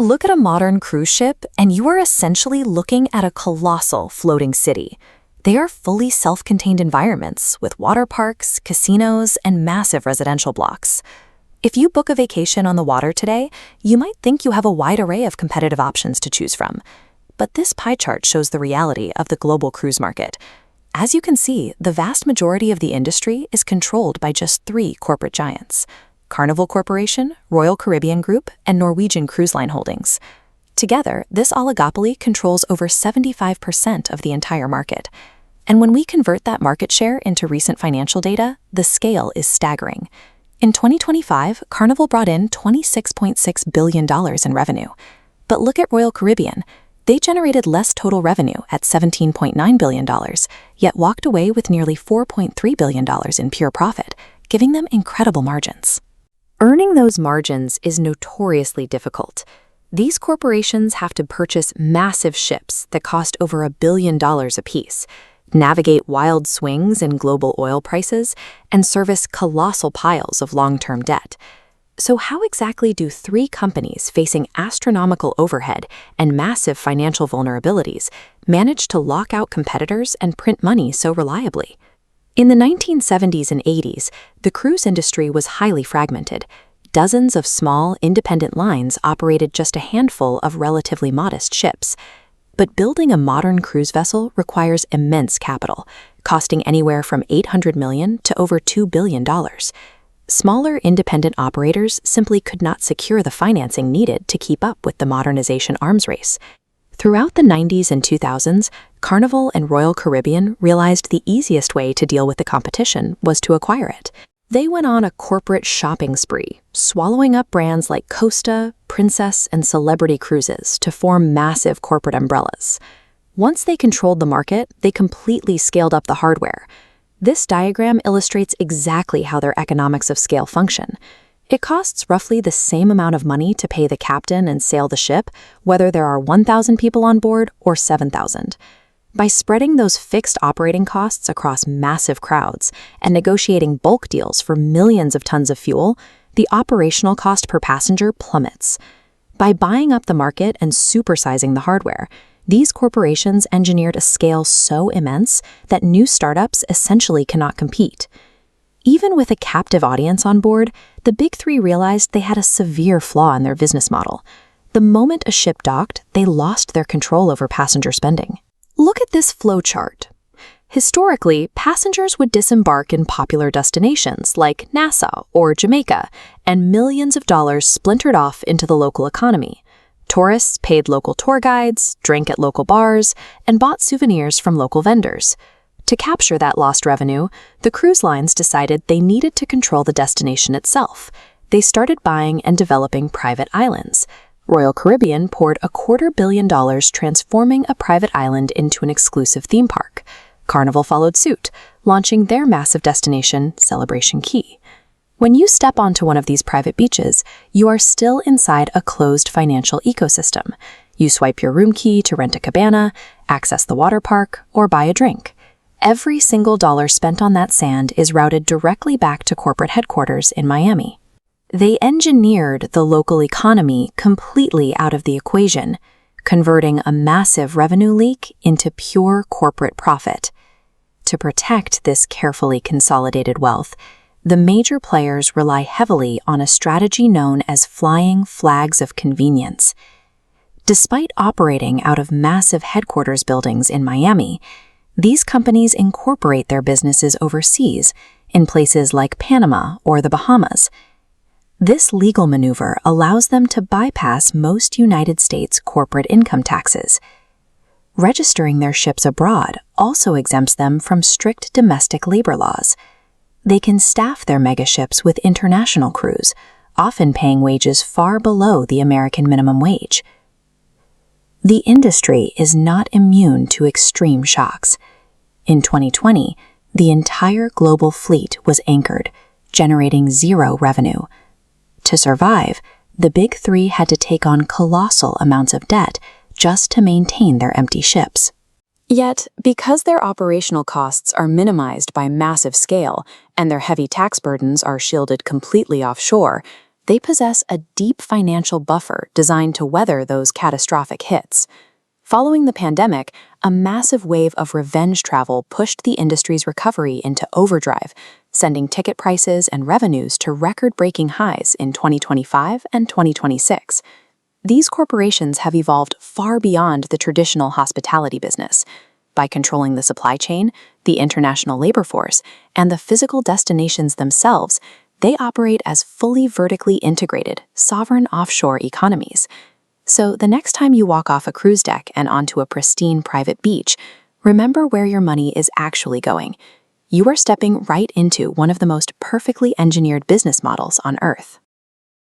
Look at a modern cruise ship, and you are essentially looking at a colossal floating city. They are fully self-contained environments with water parks, casinos, and massive residential blocks. If you book a vacation on the water today, you might think you have a wide array of competitive options to choose from. But this pie chart shows the reality of the global cruise market. As you can see, the vast majority of the industry is controlled by just three corporate giants: Carnival Corporation, Royal Caribbean Group, and Norwegian Cruise Line Holdings. Together, this oligopoly controls over 75% of the entire market. And when we convert that market share into recent financial data, the scale is staggering. In 2025, Carnival brought in $26.6 billion in revenue. But look at Royal Caribbean. They generated less total revenue at $17.9 billion, yet walked away with nearly $4.3 billion in pure profit, giving them incredible margins. Earning those margins is notoriously difficult. These corporations have to purchase massive ships that cost over $1 billion apiece, navigate wild swings in global oil prices, and service colossal piles of long-term debt. So how exactly do three companies facing astronomical overhead and massive financial vulnerabilities manage to lock out competitors and print money so reliably? In the 1970s and 80s, the cruise industry was highly fragmented. Dozens of small, independent lines operated just a handful of relatively modest ships. But building a modern cruise vessel requires immense capital, costing anywhere from $800 million to over $2 billion. Smaller, independent operators simply could not secure the financing needed to keep up with the modernization arms race. Throughout the 90s and 2000s, Carnival and Royal Caribbean realized the easiest way to deal with the competition was to acquire it. They went on a corporate shopping spree, swallowing up brands like Costa, Princess, and Celebrity Cruises to form massive corporate umbrellas. Once they controlled the market, they completely scaled up the hardware. This diagram illustrates exactly how their economics of scale function. It costs roughly the same amount of money to pay the captain and sail the ship, whether there are 1,000 people on board or 7,000. By spreading those fixed operating costs across massive crowds and negotiating bulk deals for millions of tons of fuel, the operational cost per passenger plummets. By buying up the market and supersizing the hardware, these corporations engineered a scale so immense that new startups essentially cannot compete. Even with a captive audience on board, the Big Three realized they had a severe flaw in their business model. The moment a ship docked, they lost their control over passenger spending. Look at this flowchart. Historically, passengers would disembark in popular destinations like Nassau or Jamaica, and millions of dollars splintered off into the local economy. Tourists paid local tour guides, drank at local bars, and bought souvenirs from local vendors. To capture that lost revenue, the cruise lines decided they needed to control the destination itself. They started buying and developing private islands. Royal Caribbean poured $250 million transforming a private island into an exclusive theme park. Carnival followed suit, launching their massive destination, Celebration Key. When you step onto one of these private beaches, you are still inside a closed financial ecosystem. You swipe your room key to rent a cabana, access the water park, or buy a drink. Every single dollar spent on that sand is routed directly back to corporate headquarters in Miami. They engineered the local economy completely out of the equation, converting a massive revenue leak into pure corporate profit. To protect this carefully consolidated wealth, the major players rely heavily on a strategy known as flying flags of convenience. Despite operating out of massive headquarters buildings in Miami, these companies incorporate their businesses overseas, in places like Panama or the Bahamas. This legal maneuver allows them to bypass most United States corporate income taxes. Registering their ships abroad also exempts them from strict domestic labor laws. They can staff their megaships with international crews, often paying wages far below the American minimum wage. The industry is not immune to extreme shocks. In 2020, the entire global fleet was anchored, generating zero revenue. To survive, the Big Three had to take on colossal amounts of debt just to maintain their empty ships. Yet, because their operational costs are minimized by massive scale and their heavy tax burdens are shielded completely offshore, they possess a deep financial buffer designed to weather those catastrophic hits. Following the pandemic, a massive wave of revenge travel pushed the industry's recovery into overdrive, sending ticket prices and revenues to record-breaking highs in 2025 and 2026. These corporations have evolved far beyond the traditional hospitality business. By controlling the supply chain, the international labor force, and the physical destinations themselves, they operate as fully vertically integrated, sovereign offshore economies. So the next time you walk off a cruise deck and onto a pristine private beach, remember where your money is actually going. You are stepping right into one of the most perfectly engineered business models on Earth.